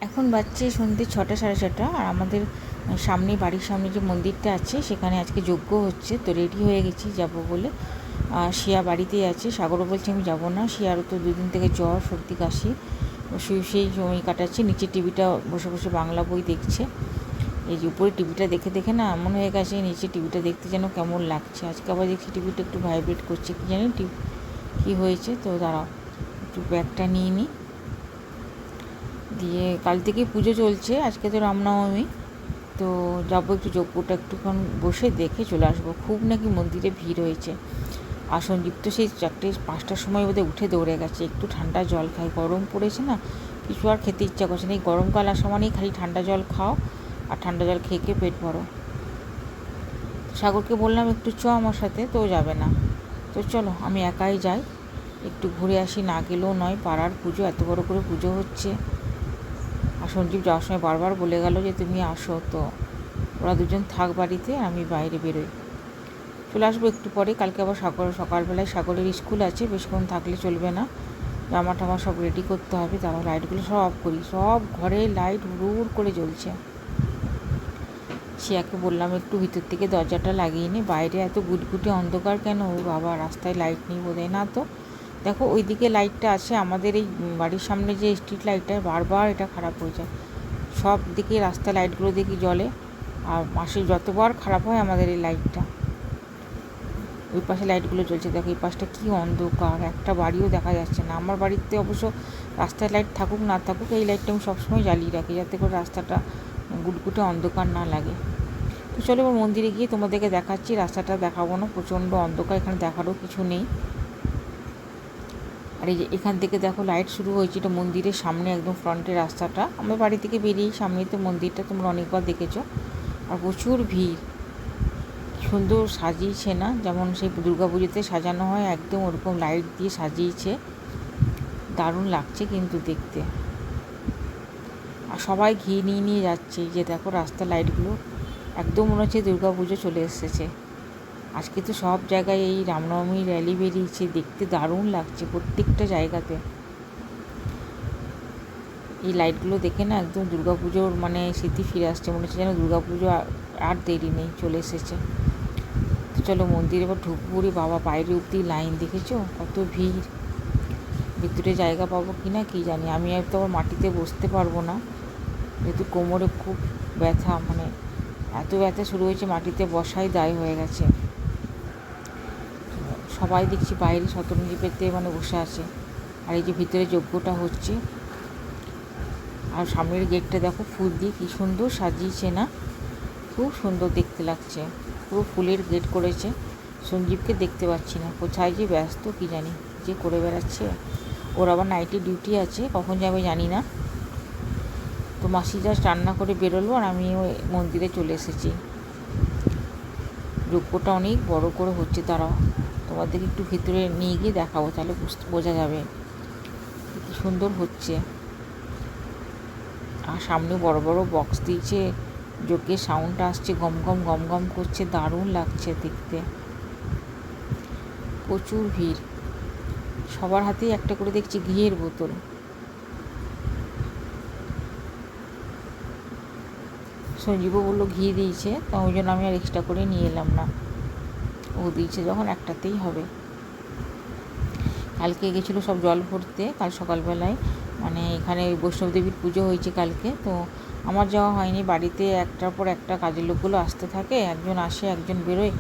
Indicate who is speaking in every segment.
Speaker 1: এখন বাজছে সন্ধ্যে 6টা সাড়ে 6টা। আর আমাদের সামনে, বাড়ির সামনে যে মন্দিরটা আছে সেখানে আজকে যজ্ঞ হচ্ছে, তো রেডি হয়ে গেছি যাব বলে। শিয়া বাড়িতেই আছে, সাগরও বলছে আমি যাব না, শিয়ারও তো দুদিন থেকে জ্বর সর্দি কাশি, সেই সময় কাটাচ্ছে। নিচে টিভিটা বসে বসে বাংলা বই দেখছে। এই যে উপরে টিভিটা দেখে দেখে না এমন হয়ে গেছে, নিচে টিভিটা দেখতে যেন কেমন লাগছে। আজকে আবার দেখছি টিভিটা একটু ভাইব্রেট করছে, কী জানি কী হয়েছে। তো দাঁড়াও একটু ব্যাগটা নিয়ে নিই। দিয়ে কাল থেকে পুজো চলছে, আজকে তো রামনবমী, তো যাবো একটু যজ্ঞটা একটুক্ষণ বসে দেখে চলে আসবো। খুব নাকি মন্দিরে ভিড় হয়েছে। আর সঞ্জীব তো সেই 4-5টার সময় বোধহয় উঠে দৌড়ে গেছে, একটু ঠান্ডা জল খাই, গরম পড়েছে না, কিছু আর খেতে ইচ্ছা করছে না। এই গরমকাল আসা মানেই খালি ঠান্ডা জল খাও, আর ঠান্ডা জল খেয়ে খেয়ে পেট ভরো। সাগরকে বললাম একটু চ আমার সাথে, তো যাবে না। তো চলো আমি একাই যাই, একটু ঘুরে আসি, না গেলেও নয়, পাড়ার পুজো, এত বড় করে পুজো হচ্ছে। আর সঞ্জীব যাওয়ার সময় বারবার বলে গেল যে তুমি আসো, তো ওরা দুজন থাক বাড়িতে, আমি বাইরে বেরোই। চলে আসবো একটু পরে। কালকে আবার সকালবেলায় সাগরের স্কুল আছে, বেশিক্ষণ থাকলে চলবে না, জামা টামা সব রেডি করতে হবে। তারপর লাইটগুলো সব অফ করি, সব ঘরে লাইট হুড় করে জ্বলছে। শিয়াকে বললাম একটু ভিতর থেকে দরজাটা লাগিয়ে নে, বাইরে এত গুটগুটে অন্ধকার কেন, ও বাবা রাস্তায় লাইট নেই বোধহয়। না তো দেখো ওইদিকে লাইটটা আছে, আমাদের এই বাড়ির সামনে যে স্ট্রিট লাইটটা বারবার এটা খারাপ হয়ে যায়। সব দিকে রাস্তা লাইটগুলো দেখি জ্বলে, আর মাসে যতবার খারাপ হয় আমাদের এই লাইটটা। ওই পাশে লাইটগুলো জ্বলছে, দেখো এই পাশটা কী অন্ধকার, একটা বাড়িও দেখা যাচ্ছে না। আমার বাড়িতে অবশ্য রাস্তায় লাইট থাকুক না থাকুক, এই লাইটটা আমি সবসময় জ্বালিয়ে রাখি, যাতে করে রাস্তাটা গুটগুটে অন্ধকার না লাগে। তো চলো এবার মন্দিরে গিয়ে তোমাদেরকে দেখাচ্ছি। রাস্তাটা দেখাবো না, প্রচণ্ড অন্ধকার, এখানে দেখারও কিছু নেই। আর এই যে এখান থেকে দেখো লাইট শুরু হয়েছে, এটা মন্দিরের সামনে একদম ফ্রন্টের রাস্তাটা। আমার বাড়ি থেকে বেরিয়েই সামনেই তো মন্দিরটা, তোমরা অনেকবার দেখেছো। আর প্রচুর ভিড়, সুন্দর সাজিয়েছে না, যেমন সেই দুর্গা পুজোতে সাজানো হয় একদম ওরকম লাইট দিয়ে সাজিয়েছে, দারুণ লাগছে কিন্তু দেখতে। আর সবাই ঘি নিয়ে নিয়ে যাচ্ছে, যে দেখো রাস্তার লাইটগুলো, একদম মনে হচ্ছে দুর্গা পুজো চলে এসেছে। আজকে তো সব জায়গায় এই রামনবমী র্যালি বেরিয়েছে, দেখতে দারুণ লাগছে প্রত্যেকটা জায়গাতে। এই লাইটগুলো দেখে না একদম দুর্গা পুজোর মানে স্মৃতি ফিরে আসছে, মনে হচ্ছে যেন দুর্গা পুজো আর দেরি নেই, চলে এসেছে। তো চলো মন্দিরে এবার ঢুকবুড়ি, বাবা বাইরে অব্দি লাইন, দেখেছো কত ভিড়। ভিতরে জায়গা পাবো কি না কী জানি, আমি আর তো আবার মাটিতে বসতে পারবো না, যেহেতু কোমরে খুব ব্যথা, মানে এত ব্যথা শুরু হয়েছে, মাটিতে বসাই দায় হয়ে গেছে। সবাই দেখছি বাইরে শতরঞ্জি পেতে মানে বসে আছে। আর এই যে ভিতরে যজ্ঞটা হচ্ছে, আর সামনের গেটটা দেখো ফুল দিয়ে কী সুন্দর সাজিয়েছে না, খুব সুন্দর দেখতে লাগছে, পুরো ফুলের গেট করেছে। সঞ্জীবকে দেখতে পাচ্ছি না, কোথায় যে ব্যস্ত কী জানি, যে করে বেড়াচ্ছে। ওর আবার নাইটে ডিউটি আছে, কখন যাবে জানি না। তো মাসি জাস্ট রান্না করে বেরোলো, আর আমি ওই মন্দিরে চলে এসেছি। যজ্ঞটা অনেক বড় করে হচ্ছে, তারাও তোমাদেরকে একটু ভিতরে নিয়ে গিয়ে দেখাবো, তাহলে বোঝা যাবে কী সুন্দর হচ্ছে। আর সামনে বড় বড় বক্স দিয়েছে, যজ্ঞের সাউন্ডটা আসছে, গম গম গম গম করছে, দারুণ লাগছে দেখতে। প্রচুর ভিড়, সবার হাতেই একটা করে দেখছি ঘিয়ের বোতল। সঞ্জীবও বললো ঘি দিয়েছে, তো ওই জন্য আমি আর এক্সট্রা করে নিয়ে এলাম না, ও দিয়েছে যখন একটাতেই হবে। কালকে গেছিলো সব জল ভরতে, কাল সকালবেলায়, মানে এখানে বৈষ্ণব দেবীর পুজো হয়েছে কালকে, তো আমার যাওয়া হয়নি। বাড়িতে একটার পর একটা কাজের লোকগুলো আসতে থাকে, একজন আসে একজন বেরোয়,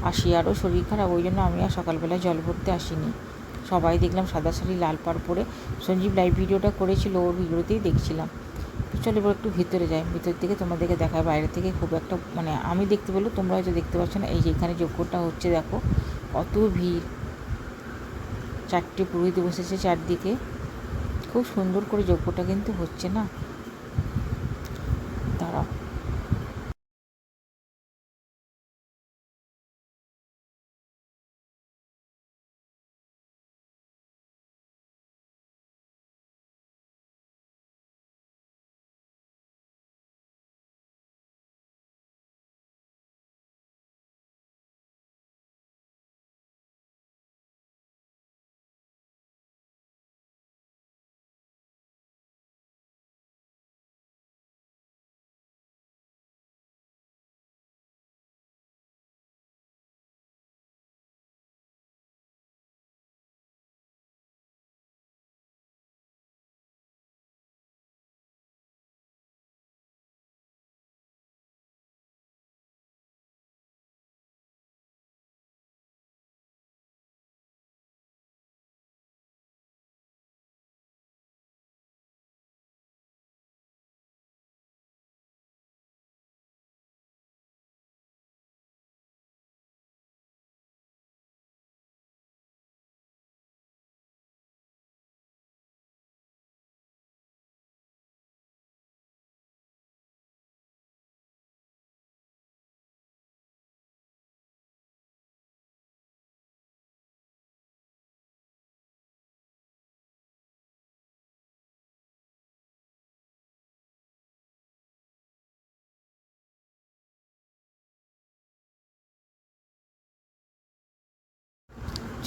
Speaker 1: আসি আরও শরীর খারাপ, ওই জন্য আমি আর সকালবেলায় জল ভরতে আসিনি। সবাই দেখলাম সাদা শাড়ি লাল পাড় পরে। সঞ্জীব লাইভ ভিডিওটা করেছিল, ওর ভিডিওতেই দেখছিলাম। তো চলো এবার একটু ভিতরে যাই, ভিতর থেকে তোমাদেরকে দেখায়। বাইরে থেকে খুব একটা মানে আমি দেখতে পেলো, তোমরা হয়তো দেখতে পাচ্ছ না। এই যে এখানে যজ্ঞটা হচ্ছে, দেখো কত ভিড়, 4টে পুরোহিত বসেছে চারদিকে, খুব সুন্দর করে যজ্ঞটা কিন্তু হচ্ছে না। দাঁড়াও।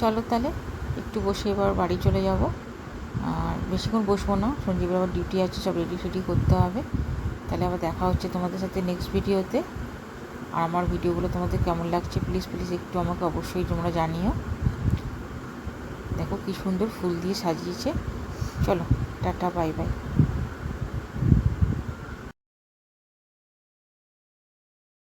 Speaker 1: চলো তাহলে একটু বসে এবার বাড়ি চলে যাব। আর বেশিক্ষণ বসবো না, সঞ্জীবের আবার ডিউটি আছে, সব রেডি ফেডি করতে হবে। তাহলে আবার দেখা হচ্ছে তোমাদের সাথে নেক্সট ভিডিওতে। আর আমার ভিডিওগুলো তোমাদের কেমন লাগছে প্লিজ প্লিজ একটু আমাকে অবশ্যই তোমরা জানিও। দেখো কি সুন্দর ফুল দিয়ে সাজিয়েছে। চলো টাটা, বাই বাই।